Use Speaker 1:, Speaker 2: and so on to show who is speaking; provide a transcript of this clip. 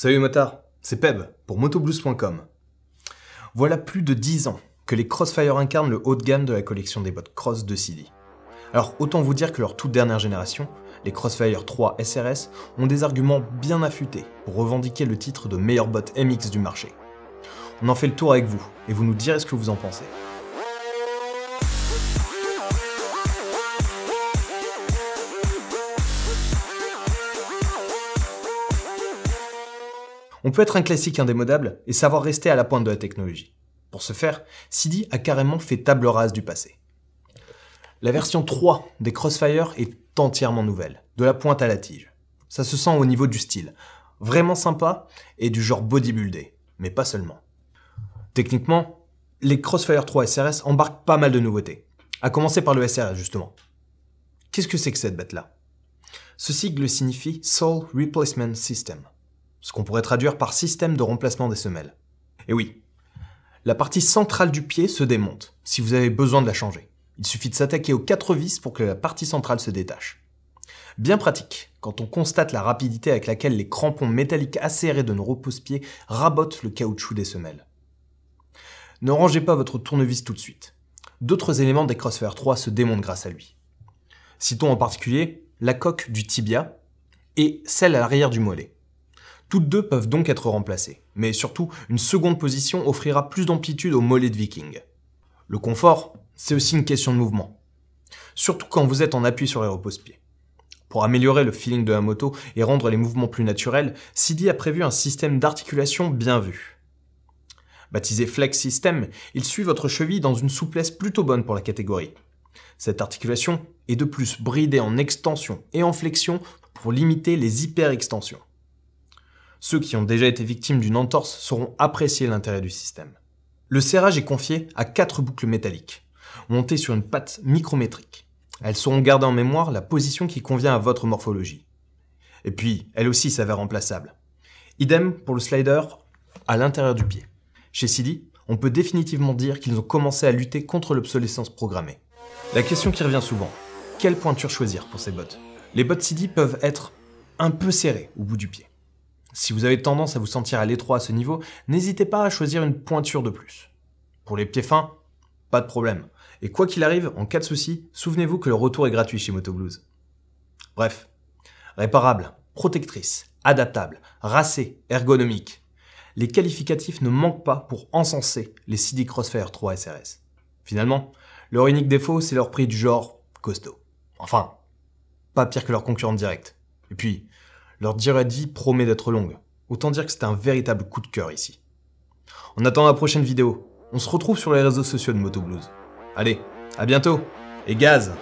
Speaker 1: Salut motard, c'est Peb pour motoblues.com. Voilà plus de 10 ans que les Crossfire incarnent le haut de gamme de la collection des bottes cross de CD. Alors autant vous dire que leur toute dernière génération, les Crossfire 3 SRS, ont des arguments bien affûtés pour revendiquer le titre de meilleure botte MX du marché. On en fait le tour avec vous, et vous nous direz ce que vous en pensez. On peut être un classique indémodable et savoir rester à la pointe de la technologie. Pour ce faire, CD a carrément fait table rase du passé. La version 3 des Crossfire est entièrement nouvelle, de la pointe à la tige. Ça se sent au niveau du style, vraiment sympa et du genre bodybuildé, mais pas seulement. Techniquement, les Crossfire 3 SRS embarquent pas mal de nouveautés, à commencer par le SRS justement. Qu'est-ce que c'est que cette bête-là? Ce sigle signifie Sole Replacement System, ce qu'on pourrait traduire par système de remplacement des semelles. Et oui, la partie centrale du pied se démonte, si vous avez besoin de la changer. Il suffit de s'attaquer aux 4 vis pour que la partie centrale se détache. Bien pratique, quand on constate la rapidité avec laquelle les crampons métalliques acérés de nos repose-pieds rabotent le caoutchouc des semelles. Ne rangez pas votre tournevis tout de suite. D'autres éléments des Crossfire 3 se démontent grâce à lui. Citons en particulier la coque du tibia et celle à l'arrière du mollet. Toutes deux peuvent donc être remplacées, mais surtout, une seconde position offrira plus d'amplitude au mollet de Viking. Le confort, c'est aussi une question de mouvement. Surtout quand vous êtes en appui sur les repose-pieds. Pour améliorer le feeling de la moto et rendre les mouvements plus naturels, CD a prévu un système d'articulation bien vu. Baptisé Flex System, il suit votre cheville dans une souplesse plutôt bonne pour la catégorie. Cette articulation est de plus bridée en extension et en flexion pour limiter les hyperextensions. Ceux qui ont déjà été victimes d'une entorse sauront apprécier l'intérêt du système. Le serrage est confié à 4 boucles métalliques, montées sur une patte micrométrique. Elles sauront garder en mémoire la position qui convient à votre morphologie. Et puis, elles aussi s'avèrent remplaçables. Idem pour le slider à l'intérieur du pied. Chez CD, on peut définitivement dire qu'ils ont commencé à lutter contre l'obsolescence programmée. La question qui revient souvent, quelle pointure choisir pour ces bottes? Les bottes CD peuvent être un peu serrées au bout du pied. Si vous avez tendance à vous sentir à l'étroit à ce niveau, n'hésitez pas à choisir une pointure de plus. Pour les pieds fins, pas de problème. Et quoi qu'il arrive, en cas de souci, souvenez-vous que le retour est gratuit chez Motoblues. Bref, réparable, protectrice, adaptable, racée, ergonomique. Les qualificatifs ne manquent pas pour encenser les CD Crossfire 3 SRS. Finalement, leur unique défaut, c'est leur prix du genre costaud. Enfin, pas pire que leurs concurrents directs. Et puis, leur durée de vie promet d'être longue. Autant dire que c'est un véritable coup de cœur ici. En attendant la prochaine vidéo, on se retrouve sur les réseaux sociaux de Motoblues. Allez, à bientôt, et gaz!